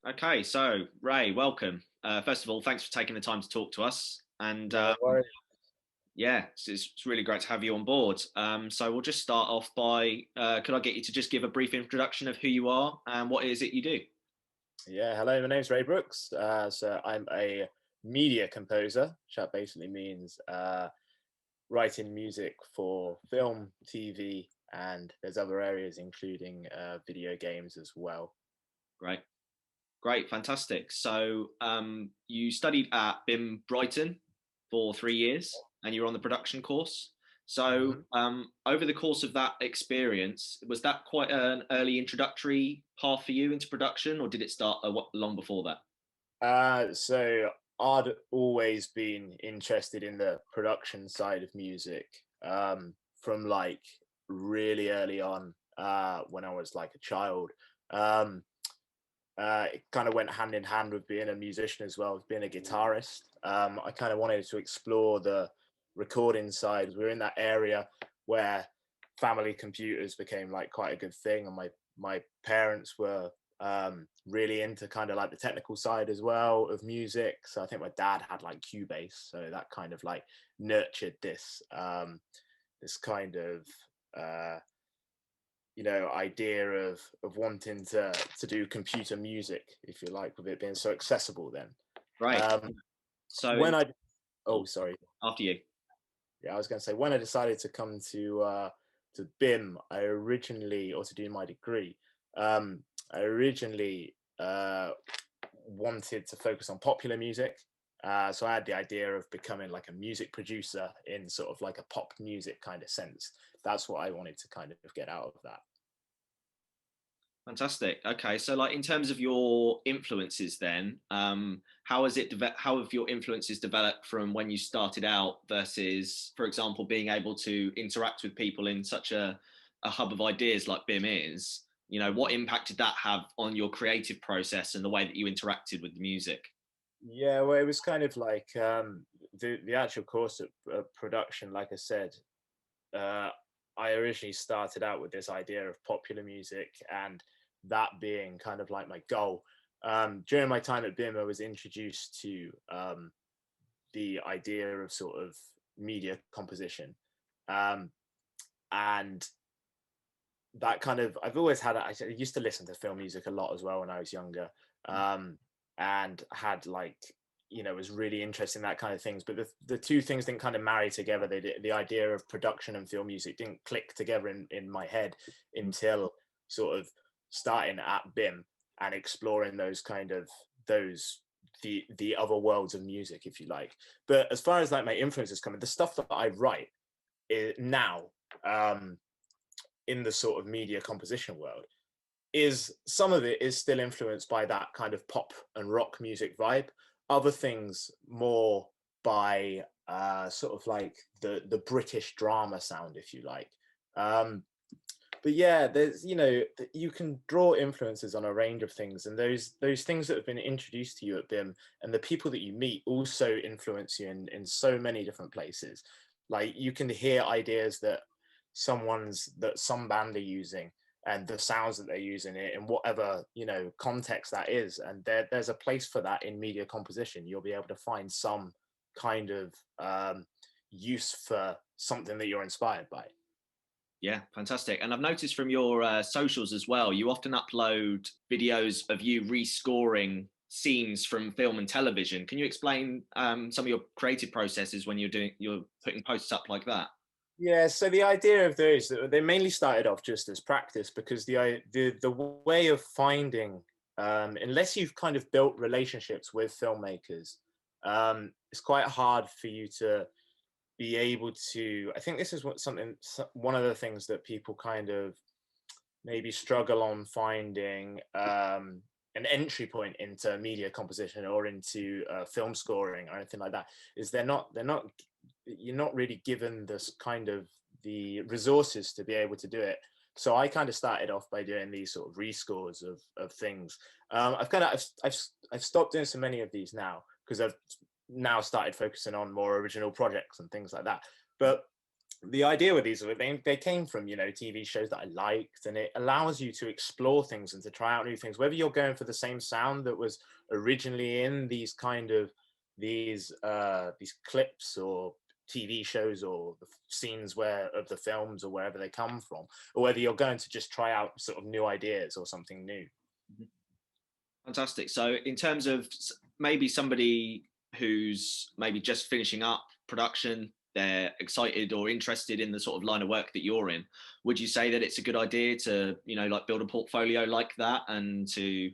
Okay, so Ray, welcome. First of all, thanks for taking the time to talk to us. And No worries. yeah, it's really great to have you on board. So we'll just start off by, could I get you to just give a brief introduction of who you are and what is it you do? Yeah, hello, my name's Ray Brooks. So I'm a media composer, which that basically means writing music for film, TV, and there's other areas including video games as well. Great, great, fantastic. So you studied at BIMM Brighton for 3 years and you were on the production course. So Mhm. over the course of that experience, was that quite an early introductory path for you into production, or did it start long before that? So I'd always been interested in the production side of music from like really early on when I was like a child. Um, it kind of went hand in hand with being a musician as well, as being a guitarist. I kind of wanted to explore the recording side. We're in that area where family computers became like quite a good thing, and my parents were really into kind of like the technical side as well of music. So I think my dad had like Cubase, so that kind of like nurtured this kind of uh, idea of wanting to do computer music, if you like, with it being so accessible then. Right. um So when in, I oh, oh, sorry. after you. Yeah, I was going to say, when I decided to come to BIM, I originally, or to do my degree, um I originally wanted to focus on popular music. So I had the idea of becoming like a music producer in sort of like a pop music kind of sense. That's what I wanted to kind of get out of that. Fantastic. Okay, so like in terms of your influences, then, how has how have your influences developed from when you started out versus, for example, being able to interact with people in such a hub of ideas like BIM is? You know, what impact did that have on your creative process and the way that you interacted with the music? Yeah, well, it was kind of like the actual course of production. Like I said, uh, I originally started out with this idea of popular music, and that being kind of like my goal. During my time at BIM, I was introduced to the idea of sort of media composition, um, and that kind of I've always had. I used to listen to film music a lot as well when I was younger, um, and had like was really interested in that kind of things. But the two things didn't kind of marry together. The idea of production and film music didn't click together in my head until sort of starting at BIM and exploring those kind of those the other worlds of music, if you like. But as far as like my influences coming, the stuff that I write now. Um, in the sort of media composition world is some of it is still influenced by that kind of pop and rock music vibe. Other things more by sort of like the British drama sound, if you like. um but yeah, there's you can draw influences on a range of things, and those things that have been introduced to you at BIM and the people that you meet also influence you in so many different places. Like you can hear ideas that some band are using, and the sounds that they're using it in whatever context that is, and there's a place for that in media composition. You'll be able to find some kind of use for something that you're inspired by. Yeah, fantastic. And I've noticed from your socials as well, you often upload videos of you rescoring scenes from film and television. Can you explain some of your creative processes when you're putting posts up like that? Yeah, so the idea of those, they mainly started off just as practice, because the way of finding, unless you've kind of built relationships with filmmakers, it's quite hard for you to be able to. I think this is one of the things that people kind of maybe struggle on finding an entry point into media composition or into film scoring or anything like that, is they're not you're not really given this kind of the resources to be able to do it. So I kind of started off by doing these sort of rescores of things. I've stopped doing so many of these now because I've now started focusing on more original projects and things like that. But the idea with these, they came from, you know, TV shows that I liked, and it allows you to explore things and to try out new things, whether you're going for the same sound that was originally in these kind of these clips or TV shows or the scenes where of the films or wherever they come from, or whether you're going to just try out sort of new ideas or something new. Fantastic. So, in terms of maybe somebody who's maybe just finishing up production, they're excited or interested in the sort of line of work that you're in. Would you say that it's a good idea to, you know, like build a portfolio like that and to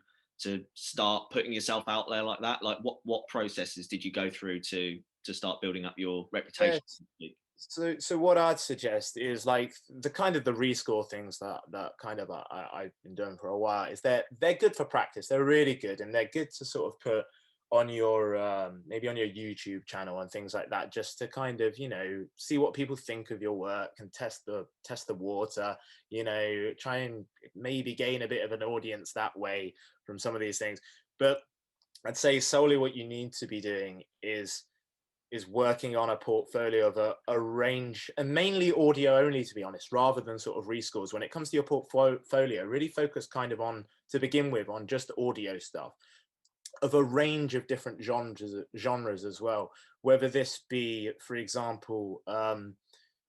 start putting yourself out there like that? Like, what processes did you go through to start building up your reputation? Yes. So what I'd suggest is like the kind of the rescore things that kind of I've been doing for a while is they're good for practice. They're really good, and they're good to sort of put on your maybe on your YouTube channel and things like that, just to kind of, you know, see what people think of your work and test the water. You know, try and maybe gain a bit of an audience that way from some of these things. But I'd say solely what you need to be doing is working on a portfolio of a range, and mainly audio only, to be honest, rather than sort of rescores. When it comes to your portfolio, really focus kind of on, to begin with, on just audio stuff of a range of different genres as well, whether this be, for example,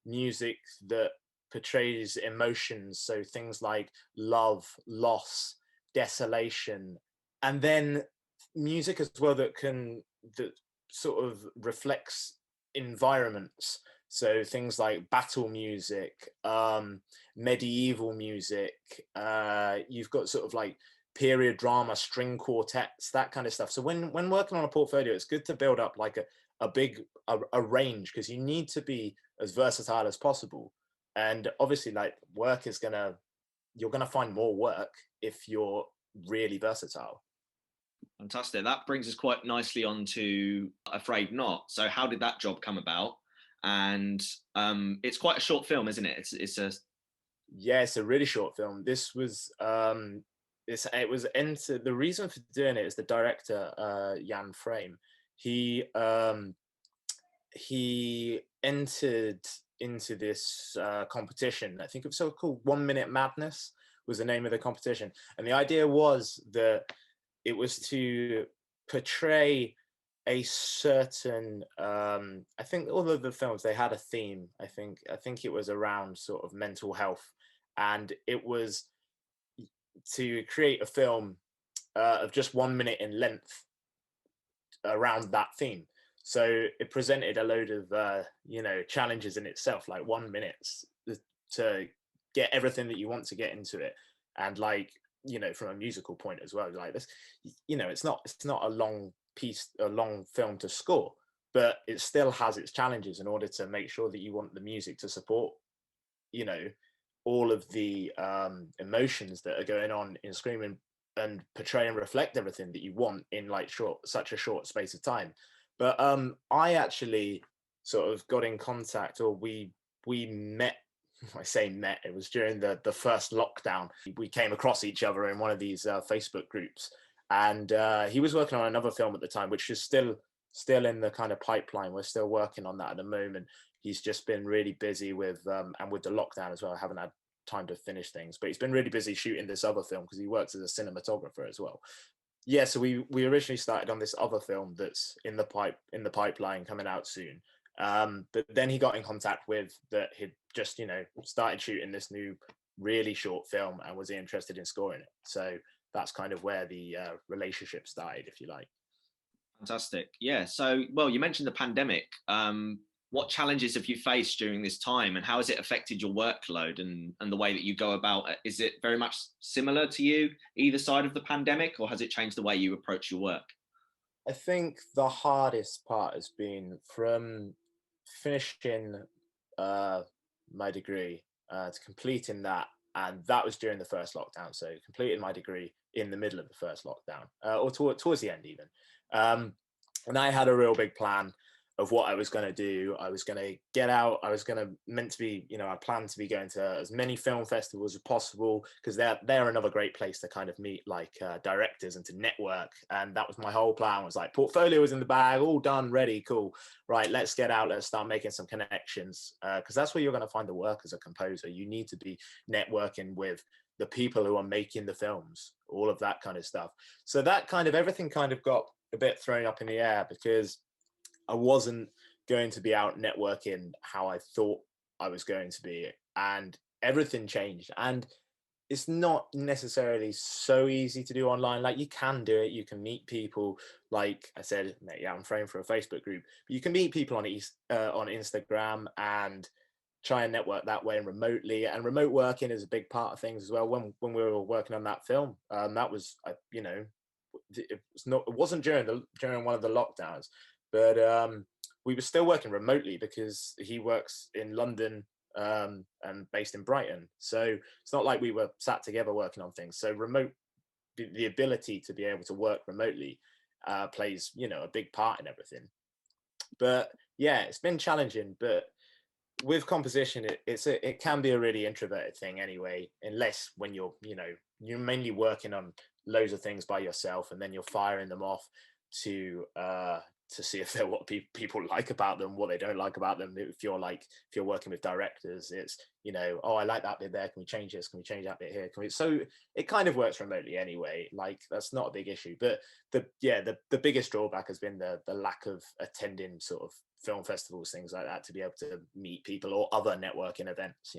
music that portrays emotions, so things like love, loss, desolation, and then music as well that sort of reflects environments, so things like battle music, medieval music, you've got sort of like period drama, string quartets, that kind of stuff. So when working on a portfolio, it's good to build up like a range, because you need to be as versatile as possible. And obviously, like, you're gonna find more work if you're really versatile. Fantastic. That brings us quite nicely on to Afraid Not. So, how did that job come about? And it's quite a short film, isn't it? It's a Yeah, it's a really short film. This was it was entered. The reason for doing it is the director, Jan Frame. He he entered into this competition. I think it was so called 1 Minute Madness was the name of the competition, and the idea was that it was to portray a certain. I think all of the films, they had a theme. I think it was around sort of mental health, and it was to create a film of just 1 minute in length around that theme. So it presented a load of you know, challenges in itself, like 1 minute to get everything that you want to get into it, and like, you know, from a musical point as well, like this, you know, it's not a long piece, a long film to score, but it still has its challenges in order to make sure that you want the music to support, you know, all of the emotions that are going on in screaming, and portray and reflect everything that you want in like such a short space of time. But I actually sort of got in contact, or we met. I say met, it was during the first lockdown. We came across each other in one of these Facebook groups, and he was working on another film at the time, which is still in the kind of pipeline. We're still working on that at the moment. He's just been really busy with and with the lockdown as well, I haven't had time to finish things, but he's been really busy shooting this other film because he works as a cinematographer as well. Yeah, so we originally started on this other film that's in the pipeline, coming out soon. But then he got in contact with that he'd just, you know, started shooting this new really short film and was interested in scoring it. So that's kind of where the relationship started, if you like. fantastic. Yeah. So, well, you mentioned the pandemic. What challenges have you faced during this time, and how has it affected your workload and the way that you go about it? Is it very much similar to you, either side of the pandemic, or has it changed the way you approach your work? I think the hardest part has been from finishing uh, my degree to completing that, and that was during the first lockdown. So completing my degree in the middle of the first lockdown, or towards the end even. Um, and I had a real big plan of what I was going to do. I was going to get out. I was going to meant to be, I planned to be going to as many film festivals as possible, because they're another great place to kind of meet like directors and to network. And that was my whole plan. Was like, portfolio was in the bag, all done, ready, cool. Right, let's get out. Let's start making some connections, because that's where you're going to find the work as a composer. You need to be networking with the people who are making the films, all of that kind of stuff. So that kind of everything kind of got a bit thrown up in the air, because I wasn't going to be out networking how I thought I was going to be, and everything changed. And it's not necessarily so easy to do online. Like, you can do it, you can meet people. Like I said, yeah, I'm framed for a Facebook group, but you can meet people on Instagram and try and network that way and remotely. And remote working is a big part of things as well. When we were working on that film, that was it wasn't during one of the lockdowns, but we were still working remotely because he works in London, and based in Brighton. So it's not like we were sat together working on things. So the ability to be able to work remotely plays, a big part in everything. But yeah, it's been challenging. But with composition, it can be a really introverted thing anyway, unless when you're mainly working on loads of things by yourself, and then you're firing them off to see if they're what people like about them, what they don't like about them. If you're working with directors, it's oh, I like that bit there, can we change this, can we change that bit here, so it kind of works remotely anyway. Like, that's not a big issue. But the biggest drawback has been the lack of attending sort of film festivals, things like that, to be able to meet people, or other networking events.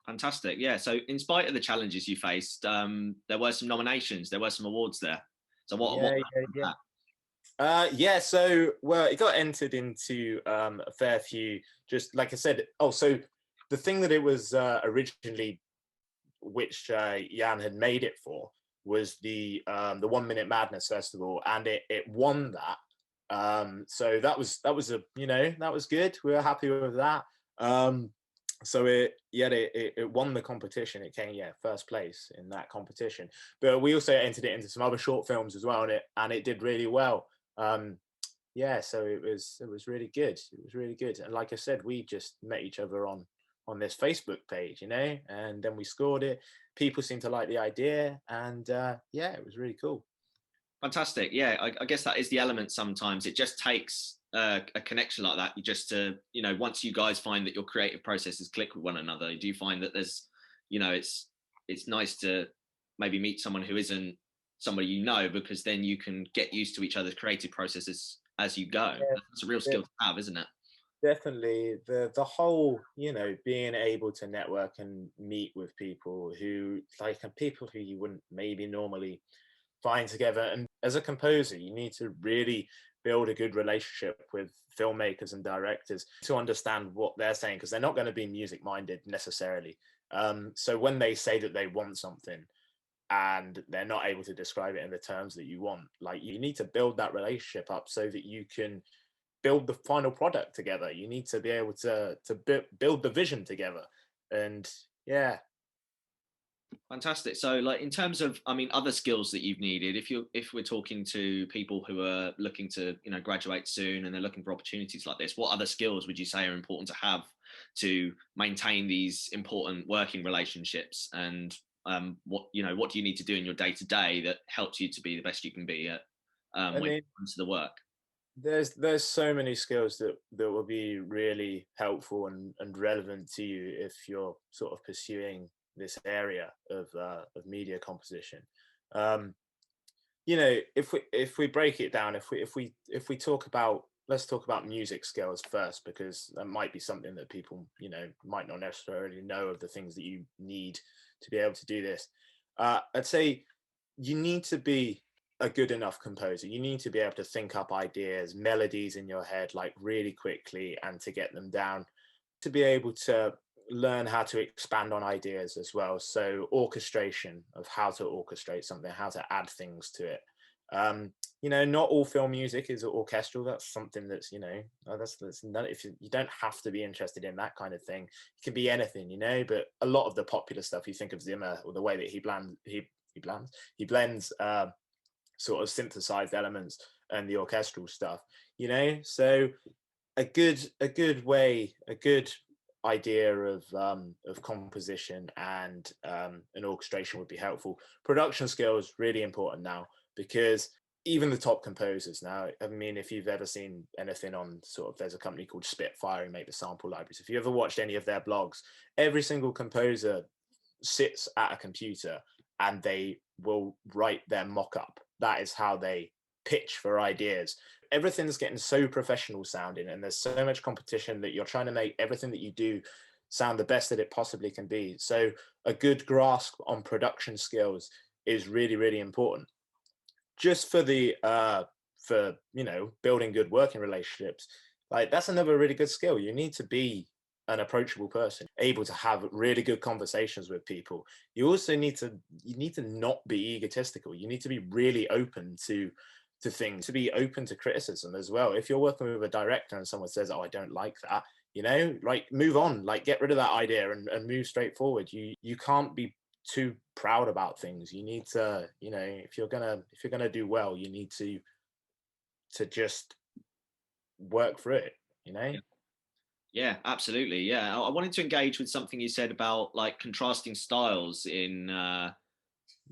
Fantastic. Yeah. So in spite of the challenges you faced, there were some nominations, there were some awards there. So yeah. So, well, it got entered into a fair few. Just like I said. Oh, so the thing that it was originally, which Jan had made it for, was the 1 Minute Madness Festival, and it won that. So that was that was good. We were happy with that. So it won the competition. It came first place in that competition. But we also entered it into some other short films as well, and it did really well. So it was really good. It was really good. And like I said, we just met each other on this Facebook page, and then we scored it. People seemed to like the idea, and it was really cool. Fantastic. Yeah, I guess that is the element. Sometimes it just takes a connection like that. You just once you guys find that your creative processes click with one another, do you find that there's it's nice to maybe meet someone who isn't somebody, because then you can get used to each other's creative processes as you go. That's a real skill to have, isn't it? Definitely. The whole, being able to network and meet with people who people who you wouldn't maybe normally find together. And as a composer, you need to really build a good relationship with filmmakers and directors to understand what they're saying, because they're not going to be music minded necessarily. So when they say that they want something and they're not able to describe it in the terms that you want, like, you need to build that relationship up so that you can build the final product together. You need to be able to build the vision together. And yeah. Fantastic. So, like, in terms of, other skills that you've needed, if we're talking to people who are looking to, graduate soon and they're looking for opportunities like this, what other skills would you say are important to have to maintain these important working relationships? And what do you need to do in your day to day that helps you to be the best you can be at when it comes to the work? There's so many skills that will be really helpful and relevant to you if you're sort of pursuing this area of media composition. If we break it down, if we talk about, let's talk about music skills first, because that might be something that people might not necessarily know of the things that you need to be able to do this. I'd say you need to be a good enough composer. You need to be able to think up ideas, melodies in your head, like, really quickly, and to get them down, to be able to learn how to expand on ideas as well. So orchestration, of how to orchestrate something, how to add things to it. Not all film music is orchestral. That's something that's that's not, if you don't have to be interested in that kind of thing. It can be anything, but a lot of the popular stuff, you think of Zimmer, or the way that he blends sort of synthesized elements and the orchestral stuff, you know. So a good idea of composition and an orchestration would be helpful. Production skills really important now, because even the top composers now, I mean, if you've ever seen anything on sort of, there's a company called Spitfire who make the sample libraries. If you ever watched any of their blogs, every single composer sits at a computer and they will write their mock-up. That is how they pitch for ideas. Everything's getting so professional sounding, and there's so much competition that you're trying to make everything that you do sound the best that it possibly can be. So a good grasp on production skills is really, really important, just for the for, you know, building good working relationships. Like, that's another really good skill. You need to be an approachable person, able to have really good conversations with people. You also need to, you need to not be egotistical. You need to be really open to things, to be open to criticism as well. If you're working with a director and someone says, oh, I don't like that, you know, like, move on, like, get rid of that idea and move straight forward. You can't be too proud about things. You need to, you know, if you're gonna do well, you need to just work through it, you know. Yeah, absolutely. Yeah, I wanted to engage with something you said about like contrasting styles Yeah.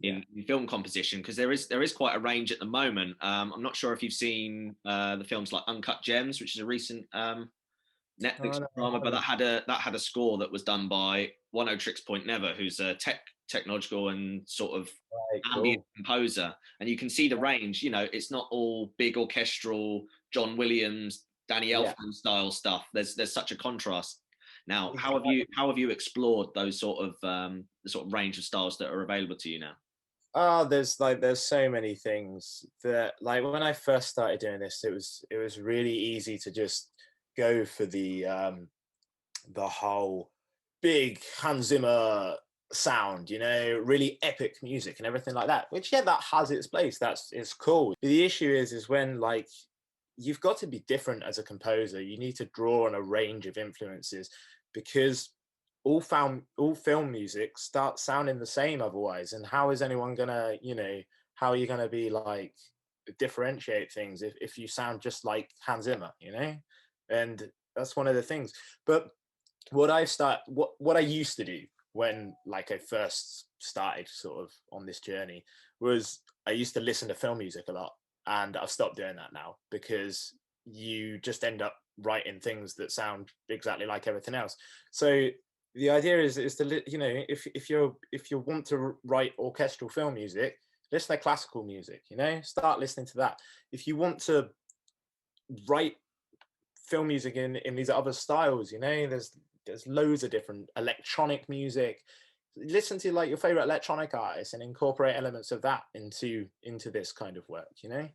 in film composition, because there is quite a range at the moment. I'm not sure if you've seen the films like Uncut Gems, which is a recent Netflix Oh, no, I drama, but haven't. that had a score that was done by One O Tricks Point Never, who's a technological and sort of Right, ambient cool. composer, and you can see the range. You know, it's not all big orchestral John Williams, Danny Yeah, Elfman style stuff. There's such a contrast. Now, exactly. how have you explored those sort of the sort of range of styles that are available to you now? Oh, there's so many things that, like, when I first started doing this, it was really easy to just go for the whole big Hans Zimmer sound, you know, really epic music and everything like that. Which, yeah, that has its place. That's, it's cool. The issue is when, like, you've got to be different as a composer. You need to draw on a range of influences, because all film music starts sounding the same otherwise. And how is anyone gonna, you know, how are you gonna be like, differentiate things if you sound just like Hans Zimmer, you know? And that's one of the things. But what I used to do when, like, I first started sort of on this journey, was I used to listen to film music a lot, and I've stopped doing that now, because you just end up writing things that sound exactly like everything else. So the idea is to you know, if you want to write orchestral film music, listen to classical music, you know, start listening to that. If you want to write film music in these other styles, you know, there's loads of different electronic music. Listen to, like, your favorite electronic artists and incorporate elements of that into this kind of work, you know.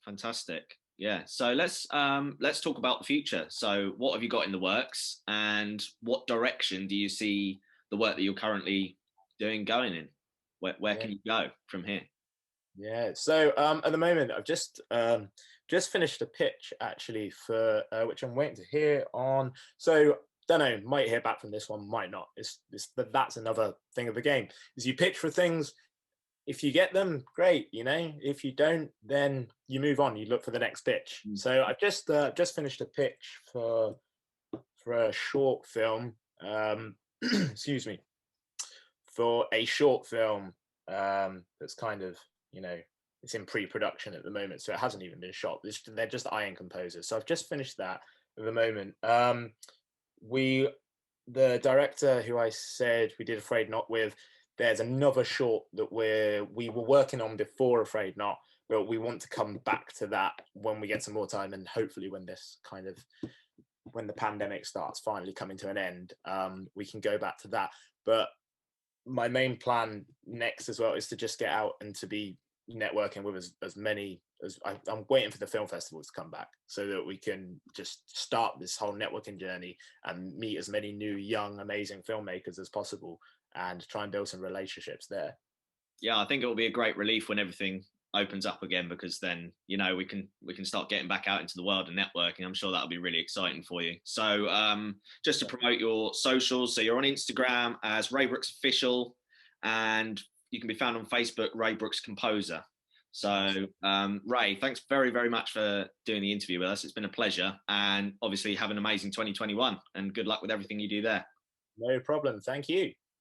Fantastic. Yeah. So let's talk about the future. So what have you got in the works, and what direction do you see the work that you're currently doing going in? Where Yeah, can you go from here? yeah. So at the moment, I've just finished a pitch, actually, for which I'm waiting to hear on. So, don't know, might hear back from this one, might not. That's another thing of the game, is you pitch for things. If you get them, great, you know. If you don't, then you move on. You look for the next pitch. Mm. So I've just finished a pitch for a short film. Excuse me, for a short film that's kind of, you know, it's in pre-production at the moment, so it hasn't even been shot. They're just eyeing composers. So I've just finished that at the moment. We The director who I said we did Afraid Not with, there's another short that we were working on before Afraid Not, but we want to come back to that when we get some more time, and hopefully when this kind of, when the pandemic starts finally coming to an end, we can go back to that. But my main plan next as well is to just get out and to be networking with as many as I'm waiting for the film festivals to come back, so that we can just start this whole networking journey and meet as many new, young, amazing filmmakers as possible, and try and build some relationships there. Yeah, I think it will be a great relief when everything opens up again, because then, you know, we can start getting back out into the world and networking. I'm sure that'll be really exciting for you. So just to promote your socials, so you're on Instagram as Ray Brooks Official, and you can be found on Facebook, Ray Brooks Composer. So, Ray, thanks very, very much for doing the interview with us. It's been a pleasure. And obviously, have an amazing 2021 and good luck with everything you do there. No problem. Thank you.